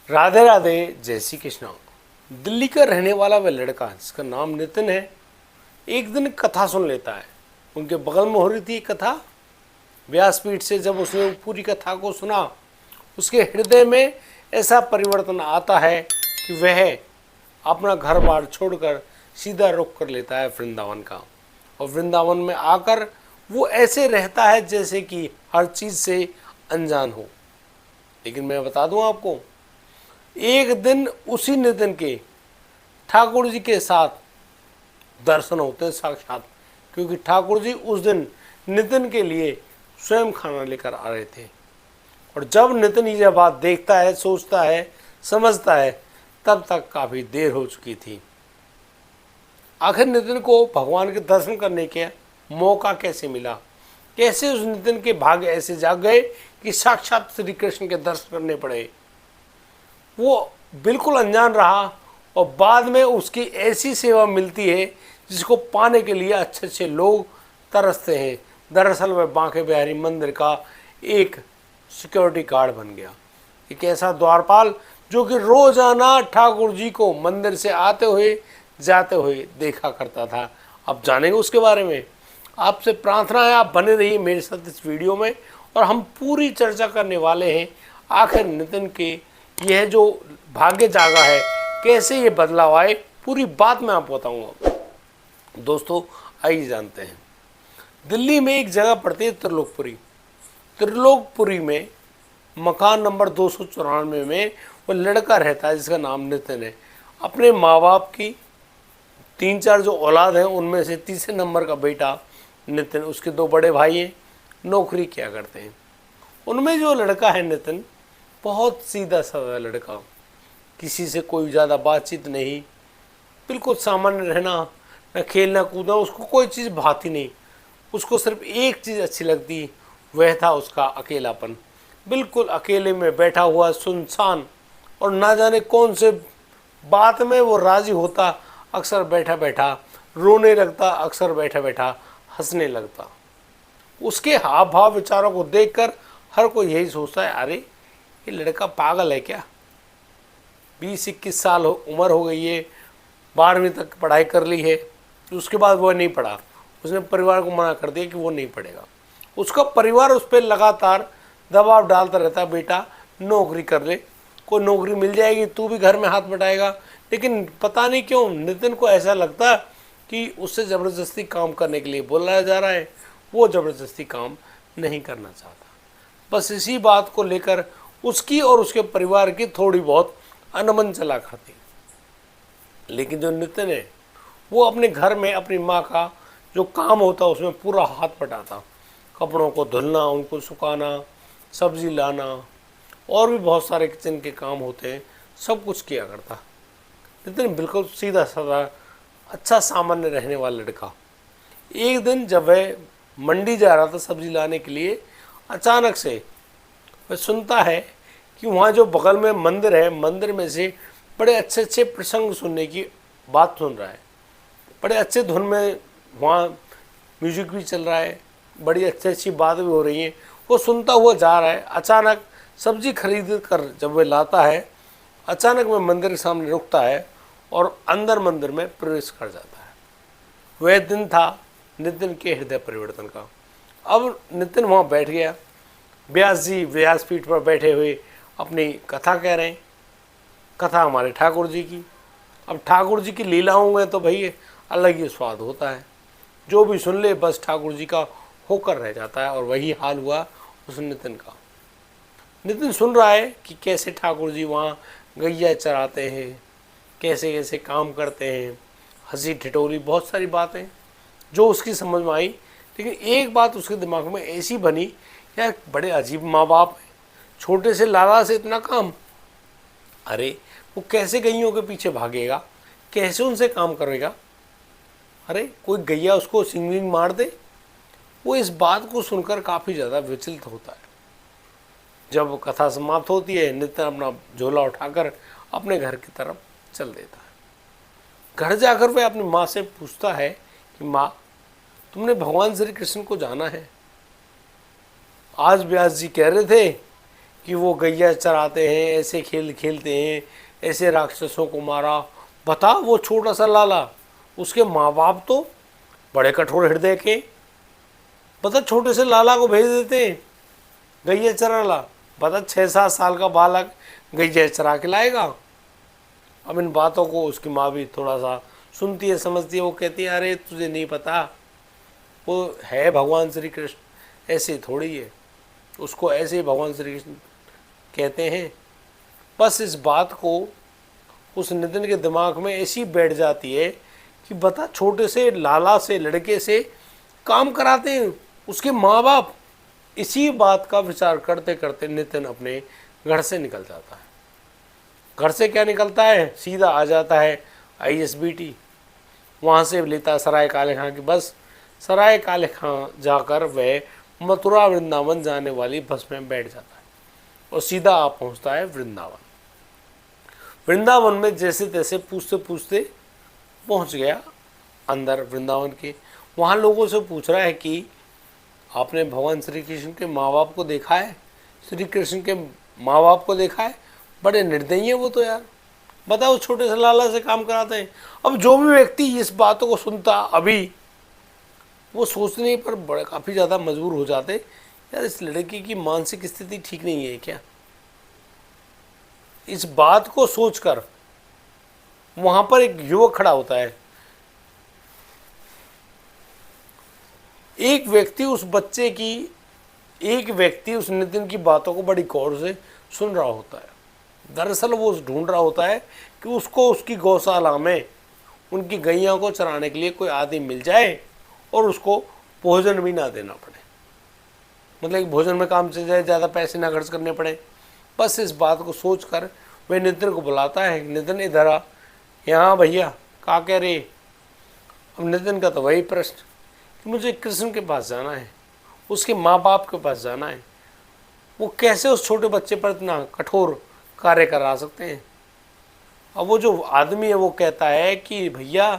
राधे राधे, जय श्री कृष्णा। दिल्ली का रहने वाला वह लड़का जिसका नाम नितिन है, एक दिन कथा सुन लेता है। उनके बगल में हो रही थी कथा। व्यासपीठ से जब उसने पूरी कथा को सुना, उसके हृदय में ऐसा परिवर्तन आता है कि वह अपना घर बार छोड़कर सीधा रुख कर लेता है वृंदावन का। और वृंदावन में आकर वो ऐसे रहता है जैसे कि हर चीज़ से अनजान हो। लेकिन मैं बता दूं आपको, एक दिन उसी नितिन के ठाकुर जी के साथ दर्शन होते हैं साक्षात, क्योंकि ठाकुर जी उस दिन नितिन के लिए स्वयं खाना लेकर आ रहे थे। और जब नितिन ये बात देखता है, सोचता है, समझता है, तब तक काफ़ी देर हो चुकी थी। आखिर नितिन को भगवान के दर्शन करने के मौका कैसे मिला? कैसे उस नितिन के भाग्य ऐसे जाग गए कि साक्षात श्री कृष्ण के दर्शन करने पड़े? वो बिल्कुल अनजान रहा और बाद में उसकी ऐसी सेवा मिलती है जिसको पाने के लिए अच्छे अच्छे लोग तरसते हैं। दरअसल वह बांके बिहारी मंदिर का एक सिक्योरिटी गार्ड बन गया, एक ऐसा द्वारपाल जो कि रोजाना ठाकुर जी को मंदिर से आते हुए जाते हुए देखा करता था। अब जानेंगे उसके बारे में। आपसे प्रार्थना है आप बने रहिए मेरे साथ इस वीडियो में, और हम पूरी चर्चा करने वाले हैं आखिर नितिन के यह जो भाग्य जागा है कैसे ये बदलाव आए, पूरी बात मैं आपको बताऊंगा। दोस्तों आइए जानते हैं। दिल्ली में एक जगह पड़ती है त्रिलोकपुरी। त्रिलोकपुरी में मकान नंबर 294 में वो लड़का रहता है जिसका नाम नितिन है। अपने माँ बाप की 3-4 जो औलाद हैं उनमें से तीसरे नंबर का बेटा नितिन। उसके 2 बड़े भाई हैं, नौकरी किया करते हैं। उनमें जो लड़का है नितिन, बहुत सीधा साधा लड़का, किसी से कोई ज़्यादा बातचीत नहीं, बिल्कुल सामान्य रहना, न खेलना कूदना, उसको कोई चीज़ भाती नहीं। उसको सिर्फ एक चीज़ अच्छी लगती, वह था उसका अकेलापन। बिल्कुल अकेले में बैठा हुआ, सुनसान, और ना जाने कौन से बात में वो राज़ी होता, अक्सर बैठा बैठा रोने लगता, अक्सर बैठा बैठा हंसने लगता। उसके हाव भाव विचारों को देखकर हर कोई यही सोचता है, अरे ये लड़का पागल है क्या? 20-21 साल उम्र हो गई है, 12वीं तक पढ़ाई कर ली है, उसके बाद वो नहीं पढ़ा। उसने परिवार को मना कर दिया कि वो नहीं पढ़ेगा। उसका परिवार उस पर लगातार दबाव डालता रहता है, बेटा नौकरी कर ले, कोई नौकरी मिल जाएगी, तू भी घर में हाथ बटाएगा। लेकिन पता नहीं क्यों नितिन को ऐसा लगता कि उससे ज़बरदस्ती काम करने के लिए बोला जा रहा है। वो ज़बरदस्ती काम नहीं करना चाहता। बस इसी बात को लेकर उसकी और उसके परिवार की थोड़ी बहुत अनबन चला करती। लेकिन जो नितिन है वो अपने घर में अपनी माँ का जो काम होता उसमें पूरा हाथ बटाता। कपड़ों को धुलना, उनको सुखाना, सब्जी लाना, और भी बहुत सारे किचन के काम होते हैं, सब कुछ किया करता। नितिन बिल्कुल सीधा साधा, अच्छा सामान्य रहने वाला लड़का। एक दिन जब वह मंडी जा रहा था सब्जी लाने के लिए, अचानक से वह सुनता है कि वहाँ जो बगल में मंदिर है, मंदिर में से बड़े अच्छे अच्छे प्रसंग सुनने की बात सुन रहा है। बड़े अच्छे धुन में वहाँ म्यूजिक भी चल रहा है, बड़ी अच्छी अच्छी बात भी हो रही हैं। वो सुनता हुआ जा रहा है। अचानक सब्जी खरीद कर जब वह लाता है, अचानक वह मंदिर के सामने रुकता है और अंदर मंदिर में प्रवेश कर जाता है। वह दिन था नितिन के हृदय परिवर्तन का। अब नितिन वहाँ बैठ गया। व्यास जी व्यासपीठ पर बैठे हुए अपनी कथा कह रहे हैं। कथा हमारे ठाकुर जी की। अब ठाकुर जी की लीलाओं में तो भाई अलग ही स्वाद होता है। जो भी सुन ले बस ठाकुर जी का होकर रह जाता है, और वही हाल हुआ उस नितिन का। नितिन सुन रहा है कि कैसे ठाकुर जी वहाँ गैया चराते हैं, कैसे कैसे काम करते हैं, हंसी ठिठोली बहुत सारी बातें जो उसकी समझ में आई। लेकिन एक बात उसके दिमाग में ऐसी बनी, यार बड़े अजीब माँ बाप हैं, छोटे से लाला से इतना काम। अरे वो कैसे गैयों के पीछे भागेगा, कैसे उनसे काम करेगा? अरे कोई गैया उसको सिंगिंग मार दे। वो इस बात को सुनकर काफ़ी ज़्यादा विचलित होता है। जब कथा समाप्त होती है, नितिन अपना झोला उठाकर अपने घर की तरफ चल देता है। घर जाकर वह अपनी माँ से पूछता है कि माँ, तुमने भगवान श्री कृष्ण को जाना है? आज व्यास जी कह रहे थे कि वो गैया चराते हैं, ऐसे खेल खेलते हैं, ऐसे राक्षसों को मारा। बता, वो छोटा सा लाला, उसके माँ बाप तो बड़े कठोर हृदय के, बता छोटे से लाला को भेज देते हैं गैया चराला। बता 6-7 साल का बालक गैया चरा के लाएगा। अब इन बातों को उसकी माँ भी थोड़ा सा सुनती है, समझती है। वो कहती है अरे तुझे नहीं पता, वो है भगवान श्री कृष्ण, ऐसे थोड़ी है, उसको ऐसे ही भगवान श्री कृष्ण कहते हैं। बस इस बात को उस नितिन के दिमाग में ऐसी बैठ जाती है कि बता छोटे से लाला से, लड़के से काम कराते हैं उसके माँ बाप। इसी बात का विचार करते करते नितिन अपने घर से निकल जाता है। घर से क्या निकलता है, सीधा आ जाता है ISBT। वहाँ से लेता सराय काले खां की बस। सराय काले खां जाकर वह मथुरा वृंदावन जाने वाली बस में बैठ जाता है और सीधा आ पहुँचता है वृंदावन। वृंदावन में जैसे तैसे पूछते पूछते पहुँच गया अंदर वृंदावन के। वहाँ लोगों से पूछ रहा है कि आपने भगवान श्री कृष्ण के माँ बाप को देखा है, श्री कृष्ण के माँ बाप को देखा है? बड़े निर्दयी हैं वो तो यार, बताओ छोटे से लाला से काम कराते हैं। अब जो भी व्यक्ति इस बातों को सुनता अभी, वो सोचने पर बड़े काफ़ी ज़्यादा मजबूर हो जाते, यार इस लड़की की मानसिक स्थिति ठीक नहीं है क्या। इस बात को सोचकर वहाँ पर एक युवक खड़ा होता है। एक व्यक्ति उस नितिन की बातों को बड़ी गौर से सुन रहा होता है। दरअसल वो ढूंढ रहा होता है कि उसको उसकी गौशाला में उनकी गैया को चराने के लिए कोई आदमी मिल जाए और उसको भोजन भी ना देना पड़े, मतलब कि भोजन में काम चल जाए, ज़्यादा पैसे ना खर्च करने पड़े। बस इस बात को सोचकर वह नितिन को बुलाता है, नितिन इधर आ। यहाँ भैया क्या कह रहे। अब नितिन का तो वही प्रश्न कि मुझे कृष्ण के पास जाना है, उसके माँ बाप के पास जाना है। वो कैसे उस छोटे बच्चे पर इतना कठोर कार्य करा सकते हैं। अब वो जो आदमी है वो कहता है कि भैया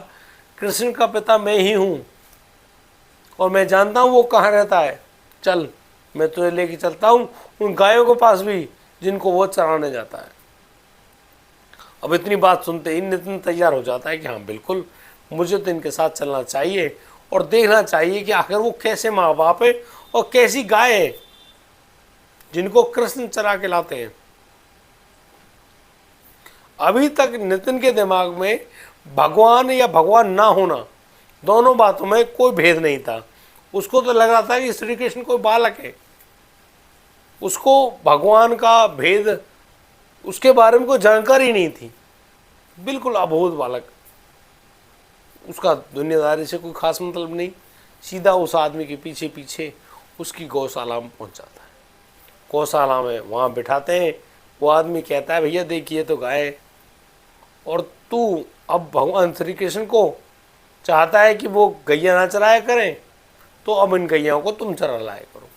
कृष्ण का पिता मैं ही हूँ और मैं जानता हूँ वो कहाँ रहता है, चल मैं तुझे लेके चलता हूँ उन गायों के पास भी जिनको वो चराने जाता है। अब इतनी बात सुनते ही नितिन तैयार हो जाता है कि हाँ बिल्कुल मुझे तो इनके साथ चलना चाहिए और देखना चाहिए कि आखिर वो कैसे माँ बाप है और कैसी गाय है जिनको कृष्ण चरा के लाते हैं। अभी तक नितिन के दिमाग में भगवान या भगवान ना होना, दोनों बातों में कोई भेद नहीं था। उसको तो लग रहा था कि श्री कृष्ण कोई बालक है, उसको भगवान का भेद, उसके बारे में कोई जानकारी नहीं थी, बिल्कुल अबोध बालक, उसका दुनियादारी से कोई खास मतलब नहीं। सीधा उस आदमी के पीछे पीछे उसकी गौशाला में पहुंच जाता है। गौशाला में वहाँ बिठाते हैं। वो आदमी कहता है भैया देखिए तो गाय, और तू अब भगवान श्री कृष्ण को चाहता है कि वो गैया ना चराया करें, तो अब इन गैयाओं को तुम चरा लाया करो।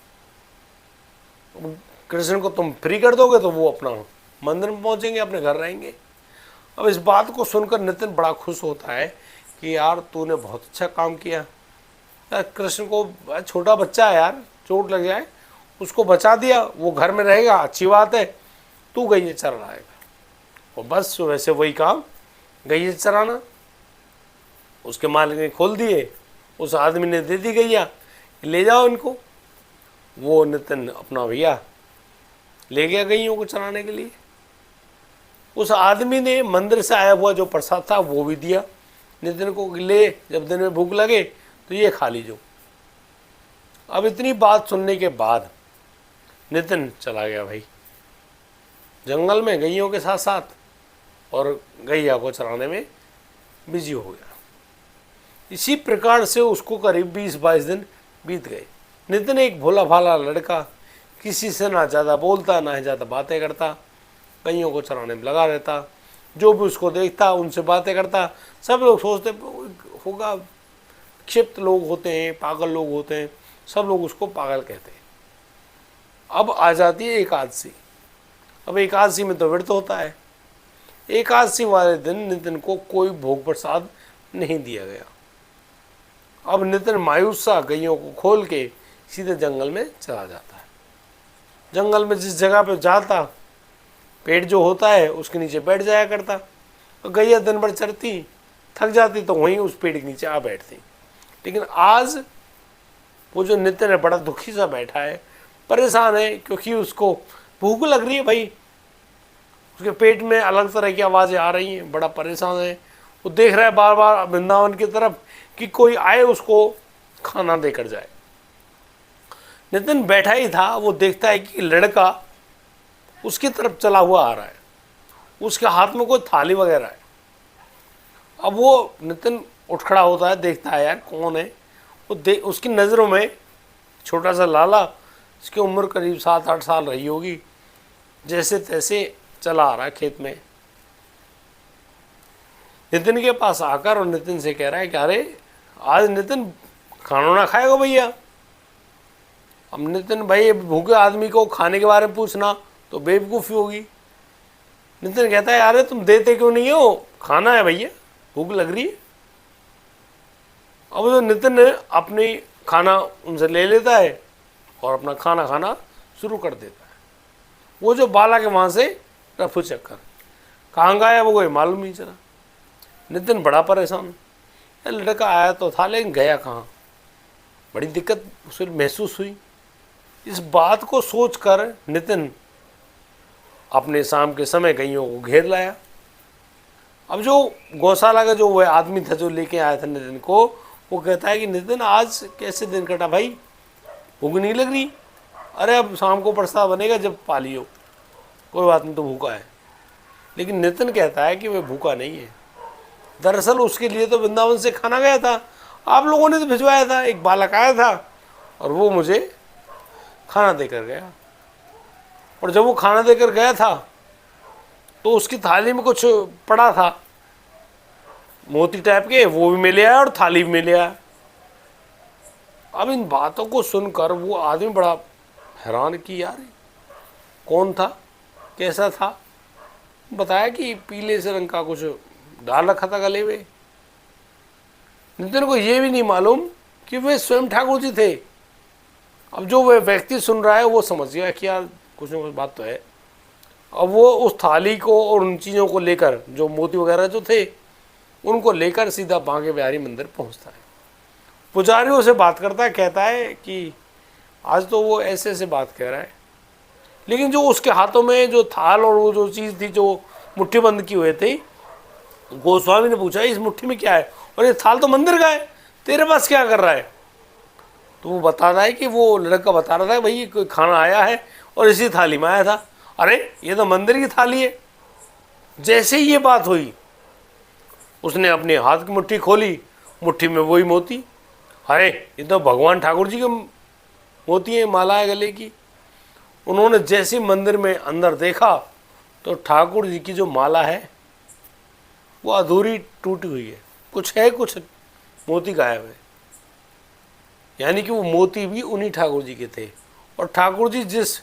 कृष्ण को तुम फ्री कर दोगे तो वो अपना मंदिर में पहुंचेंगे, अपने घर रहेंगे। अब इस बात को सुनकर नितिन बड़ा खुश होता है कि यार तूने बहुत अच्छा काम किया यार। कृष्ण को, छोटा बच्चा है यार, चोट लग जाए उसको बचा दिया, वो घर में रहेगा, अच्छी बात है, तू गैया चरा लाएगा। और बस वैसे वही काम, गैया चराना। उसके मालिक ने खोल दिए, उस आदमी ने दे दी गैया, ले जाओ इनको। वो नितिन अपना भैया ले गया गैयों को चराने के लिए। उस आदमी ने मंदिर से आया हुआ जो प्रसाद था वो भी दिया नितिन को, ले जब दिन में भूख लगे तो ये खा लीजिए। अब इतनी बात सुनने के बाद नितिन चला गया भाई जंगल में गैयों के साथ साथ, और गैया को चराने में बिजी हो गया। इसी प्रकार से उसको करीब 20-22 दिन बीत गए। नितिन एक भोला भाला लड़का, किसी से ना ज़्यादा बोलता ना ही ज़्यादा बातें करता, गैयों को चराने में लगा रहता। जो भी उसको देखता उनसे बातें करता। सब लोग सोचते होगा, क्षिप्त लोग होते हैं, पागल लोग होते हैं, सब लोग उसको पागल कहते हैं। अब आ जाती है एकादशी। अब एकादशी में तो व्रत होता है। एकादशी वाले दिन नितिन को कोई भोग प्रसाद नहीं दिया गया। अब नितिन मायूस सा गैयों को खोल के सीधे जंगल में चला जाता है। जंगल में जिस जगह पे जाता, पेड़ जो होता है उसके नीचे बैठ जाया करता, और गैया दिन भर चरती, थक जाती तो वहीं उस पेड़ के नीचे आ बैठती। लेकिन आज वो जो नितिन है बड़ा दुखी सा बैठा है, परेशान है, क्योंकि उसको भूख लग रही है भाई, उसके पेट में अलग तरह की आवाज़ें आ रही हैं, बड़ा परेशान है। वो देख रहा है बार बार वृंदावन की तरफ कि कोई आए उसको खाना देकर जाए। नितिन बैठा ही था, वो देखता है कि लड़का उसकी तरफ चला हुआ आ रहा है, उसके हाथ में कोई थाली वगैरह है। अब वो नितिन उठ खड़ा होता है, देखता है यार कौन है। वो उसकी नज़रों में छोटा सा लाला, इसकी उम्र करीब 7-8 साल रही होगी, जैसे तैसे चला आ रहा है खेत में। नितिन के पास आकर और नितिन से कह रहा है कि अरे आज नितिन खाना ना खाएगा भैया। अब नितिन भाई भूखे आदमी को खाने के बारे में पूछना तो बेवकूफ़ी होगी। नितिन कहता है अरे तुम देते क्यों नहीं हो, खाना है भैया, भूख लग रही है। अब तो नितिन अपनी खाना उनसे ले लेता है और अपना खाना खाना शुरू कर देता है। वो जो बालक है वहाँ से रफू चक्कर, कहाँ गया वो कोई मालूम नहीं चला। नितिन बड़ा परेशान, लड़का आया तो था लेकिन गया कहाँ, बड़ी दिक्कत उसे महसूस हुई। इस बात को सोचकर नितिन अपने शाम के समय गैयों को घेर लाया। अब जो गौशाला का जो वह आदमी था जो लेके आया था नितिन को, वो कहता है कि नितिन आज कैसे दिन कटा भाई, भूख नहीं लग रही? अरे अब शाम को प्रसाद बनेगा जब पा लियो, कोई बात नहीं, तो भूखा है। लेकिन नितिन कहता है कि वह भूखा नहीं है, दरअसल उसके लिए तो वृंदावन से खाना गया था, आप लोगों ने तो भिजवाया था, एक बालक आया था और वो मुझे खाना देकर गया। और जब वो खाना देकर गया था तो उसकी थाली में कुछ पड़ा था, मोती टाइप के, वो भी मैं ले आया और थाली भी मैं ले आया। अब इन बातों को सुनकर वो आदमी बड़ा हैरान कि यार कौन था, कैसा था। बताया कि पीले से रंग का कुछ डाल रखा था गले में। नितिन को ये भी नहीं मालूम कि वे स्वयं ठाकुर जी थे। अब जो वह व्यक्ति सुन रहा है वो समझ गया कि यार कुछ ना कुछ बात तो है। अब वो उस थाली को और उन चीज़ों को लेकर, जो मोती वगैरह जो थे उनको लेकर सीधा बांके बिहारी मंदिर पहुंचता है। पुजारियों से बात करता है, कहता है कि आज तो वो ऐसे ऐसे बात कह रहा है, लेकिन जो उसके हाथों में जो थाल और वो जो चीज़ थी जो मुट्ठी बंद की हुए थे, गोस्वामी ने पूछा इस मुट्ठी में क्या है, और ये थाल तो मंदिर का है, तेरे पास क्या कर रहा है? तो वो बता रहा है कि वो लड़का बता रहा था भाई कोई खाना आया है और इसी थाली में आया था। अरे ये तो मंदिर की थाली है। जैसे ही ये बात हुई उसने अपने हाथ की मुट्ठी खोली, मुट्ठी में वही मोती। अरे ये तो भगवान ठाकुर जी के मोती है, माला है गले की। उन्होंने जैसे ही मंदिर में अंदर देखा तो ठाकुर जी की जो माला है वो अधूरी टूटी हुई है, कुछ है, कुछ मोती गायब है। यानी कि वो मोती भी उन्हीं ठाकुर जी के थे। और ठाकुर जी जिस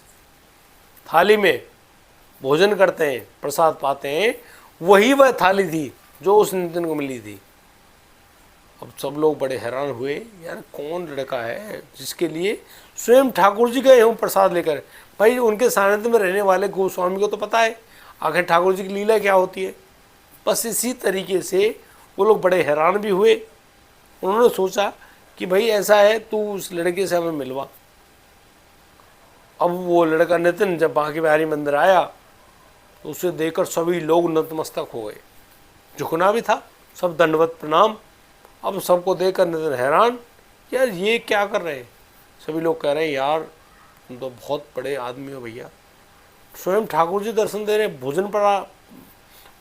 थाली में भोजन करते हैं, प्रसाद पाते हैं, वही वह थाली थी जो उस नितिन को मिली थी। अब सब लोग बड़े हैरान हुए, यार कौन लड़का है जिसके लिए स्वयं ठाकुर जी गए हों प्रसाद लेकर। भाई उनके सानिध्य में रहने वाले गोस्वामी को तो पता है आखिर ठाकुर जी की लीला क्या होती है। बस इसी तरीके से वो लोग बड़े हैरान भी हुए। उन्होंने सोचा कि भाई ऐसा है, तू उस लड़के से हमें मिलवा। अब वो लड़का नितिन जब बांके बिहारी मंदिर आया तो उसे देखकर सभी लोग नतमस्तक हो गए, झुकना भी था, सब दंडवत प्रणाम। अब सबको देखकर नितिन हैरान, यार ये क्या कर रहे हैं। सभी लोग कह रहे हैं यार तुम तो बहुत बड़े आदमी हो भैया, स्वयं ठाकुर जी दर्शन दे रहे,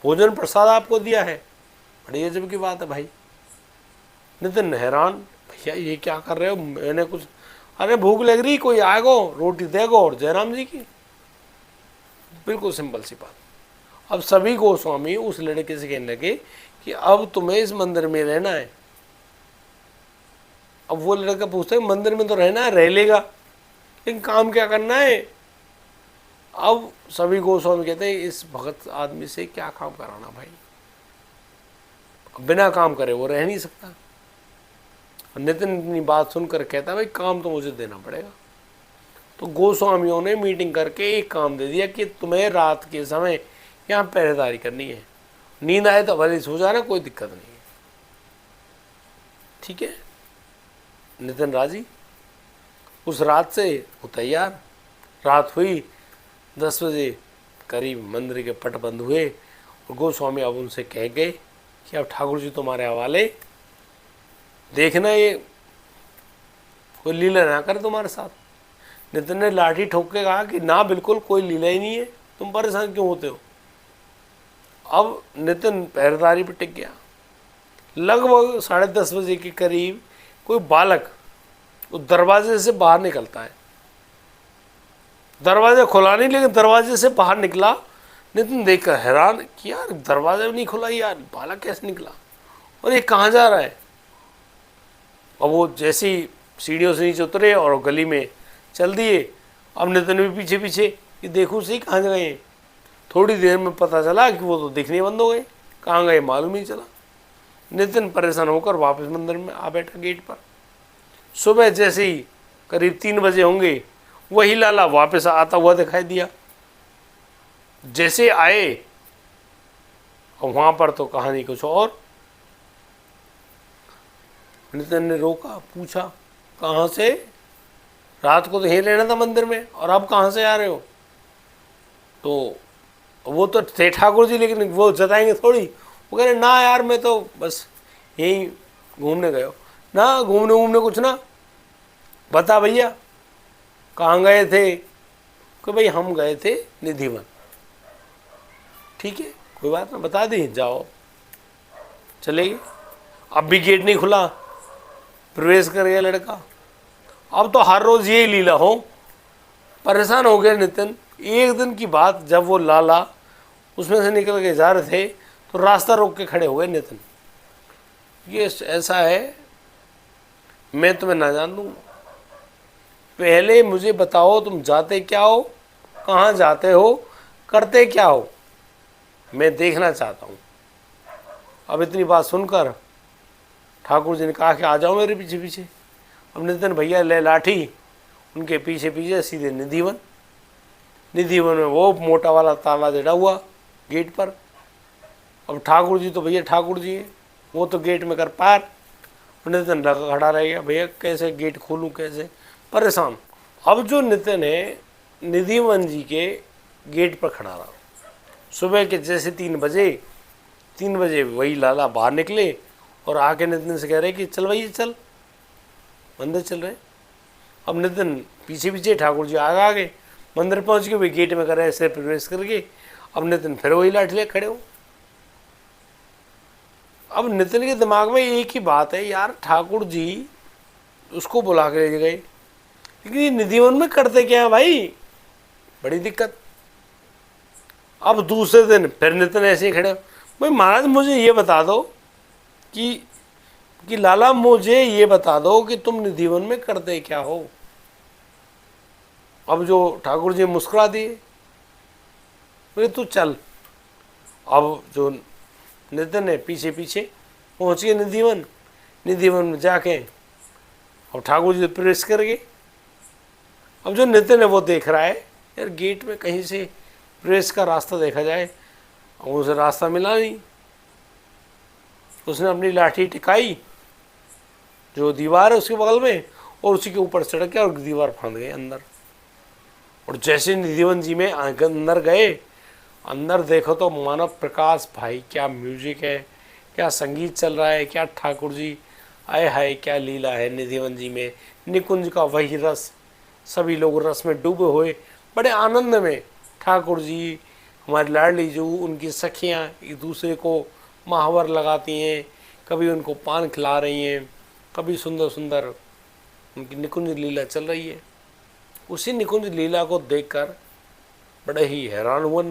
भोजन प्रसाद आपको दिया है, बड़ी अजब की बात है भाई। नितिन हैरान, भैया ये क्या कर रहे हो, मैंने कुछ, अरे भूख लग रही, कोई आएगो रोटी देगो और जयराम जी की, बिल्कुल सिंपल सी बात। अब सभी गोस्वामी उस लड़के से कहने लगे कि अब तुम्हें इस मंदिर में रहना है। अब वो लड़का पूछता है मंदिर में तो रहना है, रह लेगा, लेकिन काम क्या करना है। अब सभी गोस्वामी कहते हैं इस भगत आदमी से क्या काम कराना भाई, बिना काम करे वो रह नहीं सकता। नितिन अपनी बात सुनकर कहता है भाई काम तो मुझे देना पड़ेगा। तो गोस्वामियों ने मीटिंग करके एक काम दे दिया कि तुम्हें रात के समय यहाँ पहरेदारी करनी है, नींद आए तो भले सो जाना, कोई दिक्कत नहीं है। ठीक है, नितिन राजी। उस रात से वो तैयार। रात हुई 10 बजे करीब मंदिर के पट बंद हुए और गोस्वामी अब उनसे कह गए कि अब ठाकुर जी तुम्हारे हवाले, देखना ये कोई लीला ना करे तुम्हारे साथ। नितिन ने लाठी ठोक के कहा कि ना, बिल्कुल कोई लीला ही नहीं है, तुम परेशान क्यों होते हो। अब नितिन पहरेदारी पर टिक गया। लगभग 10:30 बजे के करीब कोई बालक उस दरवाजे से बाहर निकलता है। दरवाजा खुला नहीं, लेकिन दरवाजे से बाहर निकला। नितिन देखकर हैरान कि यार दरवाजा भी नहीं खुला, यार बालक कैसे निकला और ये कहाँ जा रहा है। और वो जैसे ही सीढ़ियों से नीचे उतरे और गली में चल दिए। अब नितिन भी पीछे पीछे कि देखूँ सही कहाँ गए हैं। थोड़ी देर में पता चला कि वो तो दिखने बंद हो गए, कहाँ गए मालूम नहीं चला। नितिन परेशान होकर वापस मंदिर में आ बैठा गेट पर। सुबह जैसे ही करीब 3 बजे होंगे, वही लाला वापस आता हुआ दिखाई दिया। जैसे आए और वहां पर तो कहानी कुछ और। नितिन ने रोका, पूछा कहाँ से, रात को तो यहीं रहना था मंदिर में और अब कहाँ से आ रहे हो। तो वो तो थे ठाकुर जी, लेकिन वो जताएंगे थोड़ी। वो कह रहे ना यार, मैं तो बस यहीं घूमने गए हो। ना घूमने घूमने कुछ ना, बता भैया कहाँ गए थे। कि भाई हम गए थे निधिवन। ठीक है, कोई बात ना, बता दी, जाओ चले गए। अब भी गेट नहीं खुला, प्रवेश कर गया लड़का। अब तो हर रोज यही लीला हो। परेशान हो गया नितिन। एक दिन की बात, जब वो लाला उसमें से निकल के जा रहे थे तो रास्ता रोक के खड़े हुए नितिन। ये ऐसा है, मैं तुम्हें ना जान दूँ, पहले मुझे बताओ तुम जाते क्या हो, कहाँ जाते हो, करते क्या हो, मैं देखना चाहता हूँ। अब इतनी बात सुनकर ठाकुर जी ने कहा कि आ जाओ मेरे पीछे पीछे। अब नितिन भैया ले लाठी, उनके पीछे पीछे सीधे निधिवन। निधिवन में वो मोटा वाला ताला जड़ा हुआ गेट पर। अब ठाकुर जी तो भैया ठाकुर जी हैं, वो तो गेट में कर पार। नितिन खड़ा रह गया, भैया कैसे गेट खोलूँ कैसे, परेशान। अब जो नितिन है निधिवन जी के गेट पर खड़ा रहा। सुबह के जैसे 3 बजे वही लाला बाहर निकले और आके नितिन से कह रहे कि चल भैया चल, मंदिर चल रहे। अब नितिन पीछे पीछे, ठाकुर जी आगे आगे। मंदिर पहुंच के वही गेट में कर रहे ऐसे प्रवेश करके। अब नितिन फिर वही लाठी ले खड़े हो। अब नितिन के दिमाग में एक ही बात है, यार ठाकुर जी उसको बुला के ले गए, लेकिन ये निधिवन में करते क्या है भाई, बड़ी दिक्कत। अब दूसरे दिन फिर नितिन ऐसे ही खड़े, भाई महाराज मुझे ये बता दो कि लाला मुझे ये बता दो कि तुम निधिवन में करते क्या हो। अब जो ठाकुर जी मुस्कुरा दिए, बोले तू चल। अब जो नितिन है पीछे पीछे पहुंच गए निधिवन में जाके अब ठाकुर जी प्रवेश कर गए। अब जो नितिन है वो देख रहा है, यार गेट में कहीं से प्रवेश का रास्ता देखा जाए, और उसे रास्ता मिला नहीं। उसने अपनी लाठी टिकाई जो दीवार है उसके बगल में और उसी के ऊपर चढ़ गया और दीवार फांद गए अंदर। और जैसे निधिवन जी में अंदर गए, अंदर देखो तो मानव प्रकाश, भाई क्या म्यूजिक है, क्या संगीत चल रहा है, क्या ठाकुर जी, आए हाय क्या लीला है निधिवन जी में। निकुंज का वही रस, सभी लोग रस में डूबे हुए बड़े आनंद में। ठाकुर जी, हमारी लाडली जो उनकी सखियाँ एक दूसरे को महावर लगाती हैं, कभी उनको पान खिला रही हैं, कभी सुंदर सुंदर उनकी निकुंज लीला चल रही है। उसी निकुंज लीला को देखकर बड़े ही हैरान हुआ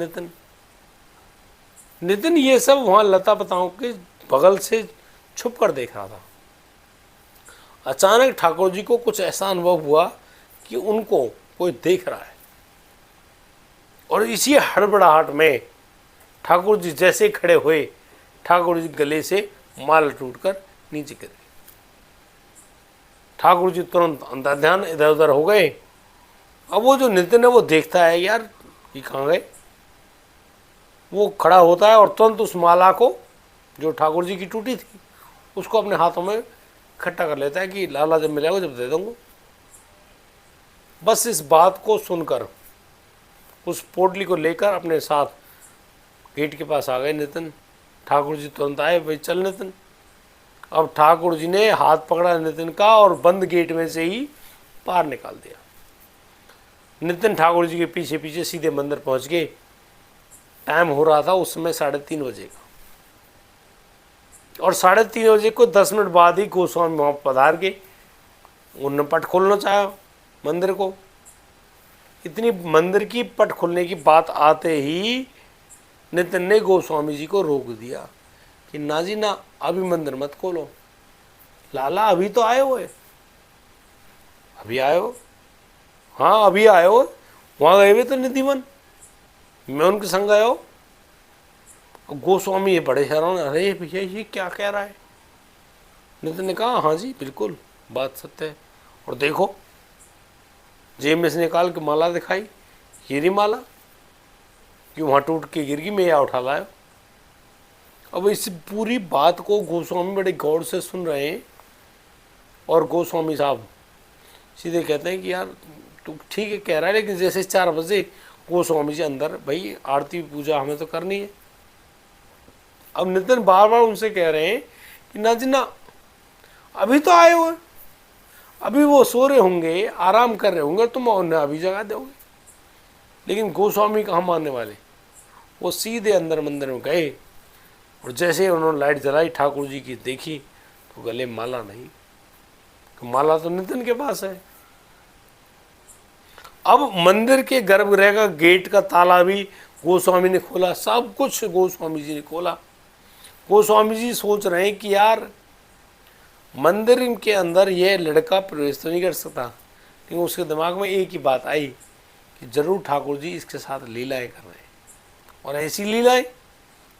नितिन ये सब वहाँ लता पताओं के बगल से छुप कर देख रहा था। अचानक ठाकुर जी को कुछ ऐसा अनुभव हुआ कि उनको कोई देख रहा है, और इसी हड़बड़ाहट में ठाकुर जी जैसे खड़े हुए, ठाकुर जी गले से माला टूटकर नीचे गिर गई। ठाकुर जी तुरंत अंतर्ध्यान इधर उधर हो गए अब वो जो नितिन है वो देखता है यार ये कहाँ गए, वो खड़ा होता है और तुरंत उस माला को जो ठाकुर जी की टूटी थी उसको अपने हाथों में इकट्ठा कर लेता है कि लाला जब मिलेगा जब दे दूंगा। बस इस बात को सुनकर उस पोटली को लेकर अपने साथ गेट के पास आ गए नितिन। ठाकुर जी तुरंत आए, भाई चल नितिन। अब ठाकुर जी ने हाथ पकड़ा नितिन का और बंद गेट में से ही पार निकाल दिया। नितिन ठाकुर जी के पीछे पीछे सीधे मंदिर पहुंच गए। टाइम हो रहा था उस समय 3:30 बजे का, और 3:30 बजे को 10 मिनट बाद ही गोस्वामी वहाँ पधार गए। उन्होंने पट खोलना चाहा मंदिर को। इतनी मंदिर की पट खोलने की बात आते ही नितिन ने गोस्वामी जी को रोक दिया कि ना जी ना, अभी मंदिर मत खोलो, लाला अभी तो आए हो, अभी आए हो, हाँ अभी आए हो, वहाँ गए हुए तो निधिवन, मैं उनके संग गया हो। गोस्वामी ये बड़े हैरान, अरे भैया ये क्या कह रहा है। नितिन ने कहा हाँ जी बिल्कुल बात सत्य है, और देखो जेब में से निकाल के माला दिखाई, ये रही माला, कि वहाँ टूट के गिर गई, मैं या उठा लाया। अब इस पूरी बात को गोस्वामी बड़े गौर से सुन रहे हैं, और गोस्वामी साहब सीधे कहते हैं कि यार तू ठीक है कह रहा है, लेकिन जैसे 4 बजे गोस्वामी जी अंदर, भाई आरती पूजा हमें तो करनी है। अब नितिन बार बार उनसे कह रहे हैं कि ना जी ना, अभी तो आए हो, अभी वो सो रहे होंगे, आराम कर रहे होंगे, तुम उन्हें अभी जगा दोगे। लेकिन गोस्वामी कहाँ मानने वाले, वो सीधे अंदर मंदिर में गए, और जैसे उन्होंने लाइट जलाई ठाकुर जी की देखी तो गले माला नहीं, तो माला तो नितिन के पास है। अब मंदिर के गर्भगृह का गेट का ताला भी गोस्वामी ने खोला, सब कुछ गोस्वामी जी ने खोला। गोस्वामी जी सोच रहे हैं कि यार मंदिर के अंदर यह लड़का प्रवेश तो नहीं कर सकता, लेकिन उसके दिमाग में एक ही बात आई कि जरूर ठाकुर जी इसके साथ लीलाएं कर रहे हैं, और ऐसी लीलाएं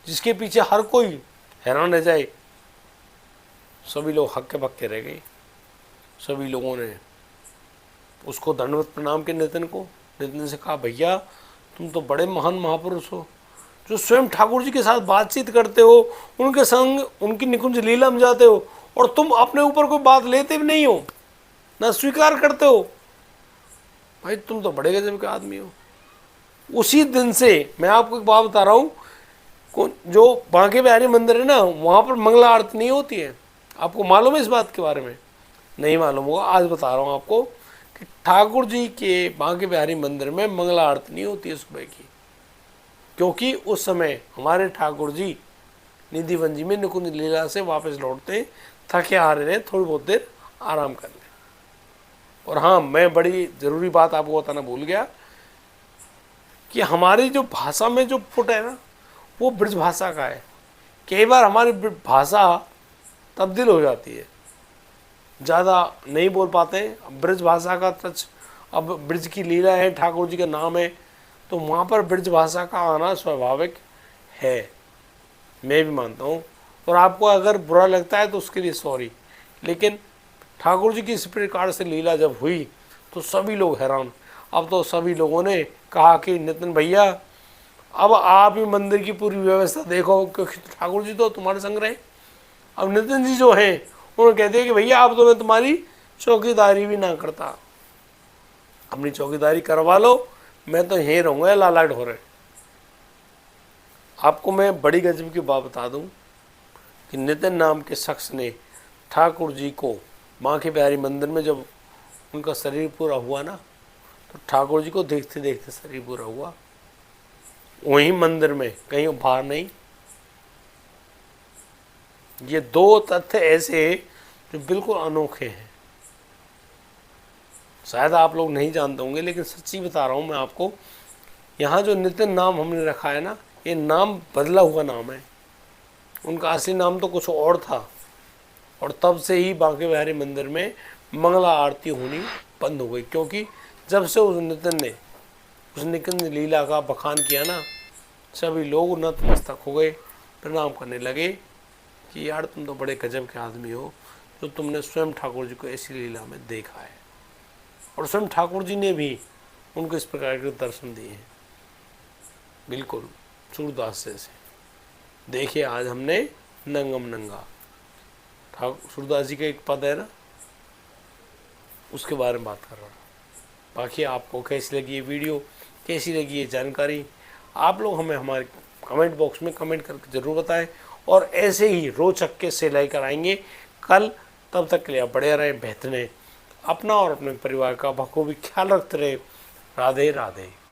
जिसके पीछे हर कोई हैरान रह जाए। सभी लोग हक्के बक्के रह गए। सभी लोगों ने उसको दंडवत प्रणाम के नितिन को। नितिन से कहा भैया तुम तो बड़े महान महापुरुष हो, जो स्वयं ठाकुर जी के साथ बातचीत करते हो, उनके संग उनकी निकुंज लीला में जाते हो, और तुम अपने ऊपर कोई बात लेते भी नहीं हो, ना स्वीकार करते हो। भाई तुम तो बड़े गजब के आदमी हो। उसी दिन से मैं आपको एक बात बता रहा हूँ, जो बांके बिहारी मंदिर है ना, वहाँ पर मंगला आरती नहीं होती है। आपको मालूम है इस बात के बारे में? नहीं मालूम होगा, आज बता रहा हूँ आपको कि ठाकुर जी के बांके बिहारी मंदिर में मंगला आरती नहीं होती है सुबह की, क्योंकि उस समय हमारे ठाकुर जी निधिवन जी में निकुंज लीला से वापस लौटते, थके आ रहे, थोड़ी बहुत देर आराम कर लें। और हाँ, मैं बड़ी ज़रूरी बात आपको बताना भूल गया कि हमारी जो भाषा में जो पुट है ना, वो ब्रज भाषा का है। कई बार हमारी भाषा तब्दील हो जाती है, ज़्यादा नहीं बोल पाते हैं, ब्रज भाषा का टच। अब ब्रज की लीला है, ठाकुर जी का नाम है, तो वहाँ पर ब्रज भाषा का आना स्वाभाविक है, मैं भी मानता हूँ। और आपको अगर बुरा लगता है तो उसके लिए सॉरी, लेकिन ठाकुर जी की इस प्रकार से लीला जब हुई तो सभी लोग हैरान। अब तो सभी लोगों ने कहा कि नितिन भैया अब आप ही मंदिर की पूरी व्यवस्था देखो, क्योंकि ठाकुर जी तो तुम्हारे संग रहे। अब नितिन जी जो हैं उन्होंने कहते हैं कि भैया आप तो मैं तुम्हारी चौकीदारी भी ना करता, अपनी चौकीदारी करवा लो, मैं तो यहीं रहूँगा लाला ढोरे। आपको मैं बड़ी गजब की बात बता दूं कि नितिन नाम के शख्स ने ठाकुर जी को बांके बिहारी मंदिर में जब उनका शरीर पूरा हुआ ना, तो ठाकुर जी को देखते देखते शरीर पूरा हुआ, वहीं मंदिर में, कहीं बाहर नहीं। ये 2 तथ्य ऐसे जो बिल्कुल अनोखे हैं, शायद आप लोग नहीं जानते होंगे, लेकिन सच्ची बता रहा हूँ मैं आपको। यहाँ जो नितिन नाम हमने रखा है ना, ये नाम बदला हुआ नाम है। उनका असली नाम तो कुछ और था, और तब से ही बांके बिहारी मंदिर में मंगला आरती होनी बंद हो गई, क्योंकि जब से उस नितिन ने उस नितिन लीला का बखान किया ना, सभी लोग नतमस्तक हो गए, प्रणाम करने लगे कि यार तुम तो बड़े गजब के आदमी हो, जो तुमने स्वयं ठाकुर जी को ऐसी लीला में देखा है। और स्वयं ठाकुर जी ने भी उनको इस प्रकार के दर्शन दिए हैं। बिल्कुल सूरदास जैसे। देखिए आज हमने नंगम नंगा, ठाकुर सूरदास जी का एक पद है ना, उसके बारे में बात कर रहा हूँ। बाकी आपको कैसी लगी ये वीडियो, कैसी लगी ये जानकारी, आप लोग हमें हमारे कमेंट बॉक्स में कमेंट करके ज़रूर बताएं। और ऐसे ही रोचक के से लेकर आएंगे कल। तब तक के लिए आप बढ़िया रहें, बेहतर रहें, अपना और अपने परिवार का बखूबी ख्याल रखते रहे। राधे राधे।